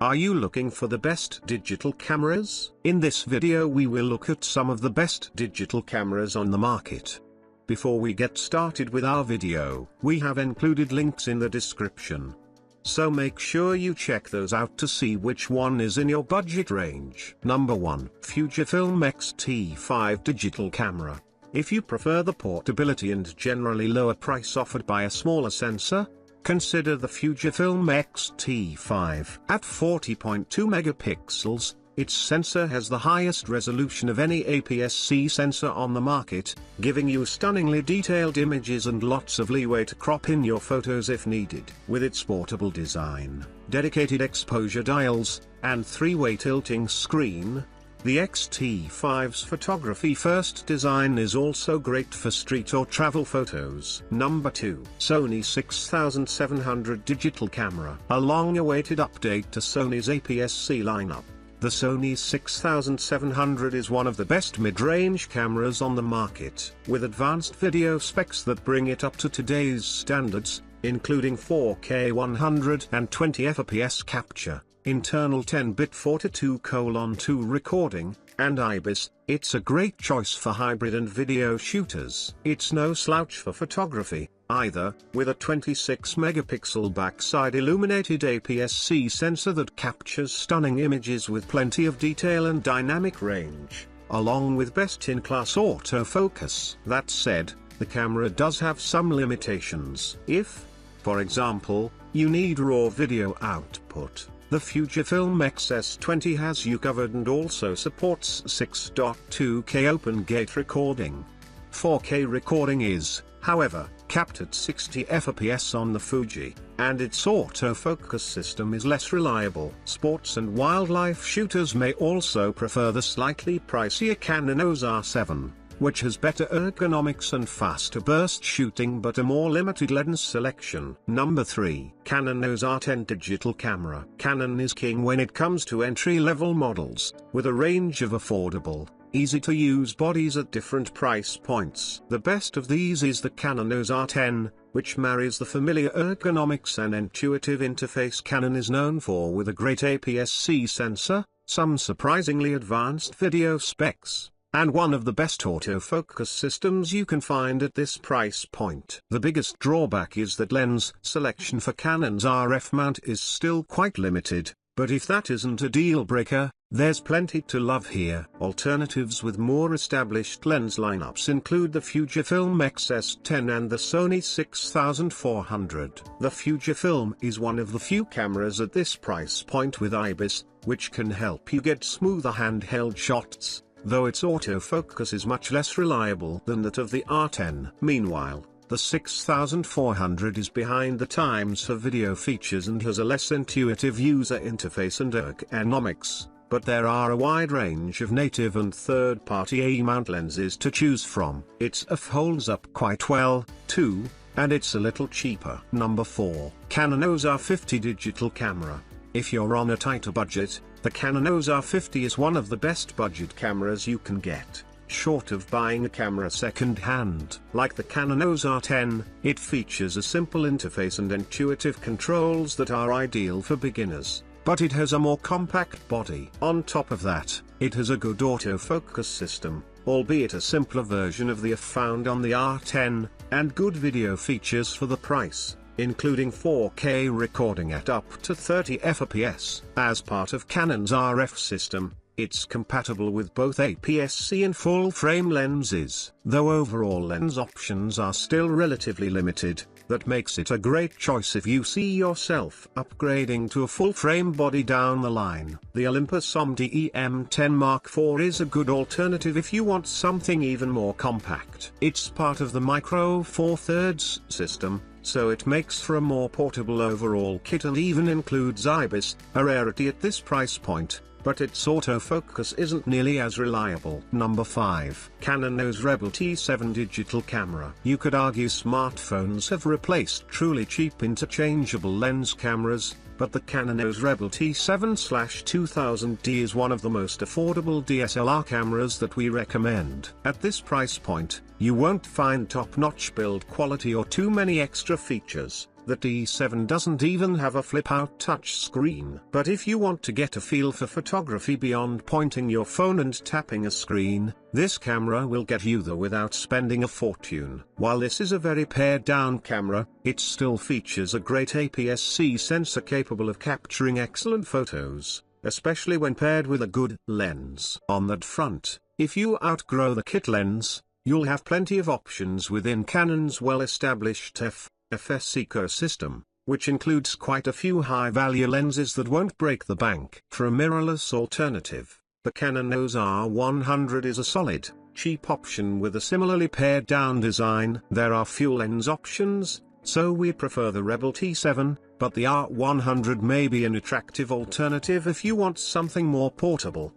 Are you looking for the best digital cameras? In this video we will look at some of the best digital cameras on the market. Before we get started with our video, we have included links in the description. So make sure you check those out to see which one is in your budget range. Number 1. Fujifilm X-T5 Digital Camera. If you prefer the portability and generally lower price offered by a smaller sensor, consider the Fujifilm X-T5. At 40.2 megapixels, its sensor has the highest resolution of any APS-C sensor on the market, giving you stunningly detailed images and lots of leeway to crop in your photos if needed. With its portable design, dedicated exposure dials, and three-way tilting screen, the X-T5's photography-first design is also great for street or travel photos. Number 2. Sony 6700 Digital Camera. A long-awaited update to Sony's APS-C lineup. The Sony 6700 is one of the best mid-range cameras on the market, with advanced video specs that bring it up to today's standards, including 4K 120 FPS capture, internal 10-bit 4:2:2 recording, and IBIS. It's a great choice for hybrid and video shooters. It's no slouch for photography, either, with a 26-megapixel backside illuminated APS-C sensor that captures stunning images with plenty of detail and dynamic range, along with best-in-class autofocus. That said, the camera does have some limitations. If, for example, you need raw video output, the Fujifilm X-S20 has you covered and also supports 6.2K open gate recording. 4K recording is, however, capped at 60 FPS on the Fuji, and its autofocus system is less reliable. Sports and wildlife shooters may also prefer the slightly pricier Canon EOS R7, which has better ergonomics and faster burst shooting but a more limited lens selection. Number 3. Canon EOS R10 Digital Camera. Canon is king when it comes to entry-level models, with a range of affordable, easy-to-use bodies at different price points. The best of these is the Canon EOS R10, which marries the familiar ergonomics and intuitive interface Canon is known for with a great APS-C sensor, some surprisingly advanced video specs, and one of the best autofocus systems you can find at this price point. The biggest drawback is that lens selection for Canon's RF mount is still quite limited, but if that isn't a deal breaker, there's plenty to love here. Alternatives with more established lens lineups include the Fujifilm X-S10 and the Sony 6400. The Fujifilm is one of the few cameras at this price point with IBIS, which can help you get smoother handheld shots, though its autofocus is much less reliable than that of the R10. Meanwhile, the 6400 is behind the times for video features and has a less intuitive user interface and ergonomics, but there are a wide range of native and third-party A-mount lenses to choose from. Its AF holds up quite well, too, and it's a little cheaper. Number 4. Canon EOS R50 Digital Camera. If you're on a tighter budget, the Canon EOS R50 is one of the best budget cameras you can get, short of buying a camera second-hand. Like the Canon EOS R10, it features a simple interface and intuitive controls that are ideal for beginners, but it has a more compact body. On top of that, it has a good autofocus system, albeit a simpler version of the found on the R10, and good video features for the price, including 4K recording at up to 30 FPS. As part of Canon's RF system, it's compatible with both APS-C and full-frame lenses. Though overall lens options are still relatively limited, that makes it a great choice if you see yourself upgrading to a full-frame body down the line. The Olympus OMD EM10 Mark IV is a good alternative if you want something even more compact. It's part of the Micro Four Thirds system, so it makes for a more portable overall kit and even includes IBIS, a rarity at this price point, but its autofocus isn't nearly as reliable. Number 5. Canon EOS Rebel T7 Digital Camera. You could argue smartphones have replaced truly cheap interchangeable lens cameras, but the Canon EOS Rebel T7/2000D is one of the most affordable DSLR cameras that we recommend. At this price point, you won't find top-notch build quality or too many extra features, The T7 doesn't even have a flip-out touch screen. But if you want to get a feel for photography beyond pointing your phone and tapping a screen, this camera will get you there without spending a fortune. While this is a very pared-down camera, it still features a great APS-C sensor capable of capturing excellent photos, especially when paired with a good lens. On that front, if you outgrow the kit lens, you'll have plenty of options within Canon's well-established FS ecosystem, which includes quite a few high-value lenses that won't break the bank. For a mirrorless alternative, the Canon EOS R100 is a solid, cheap option with a similarly pared-down design. There are few lens options, so we prefer the Rebel T7, but the R100 may be an attractive alternative if you want something more portable.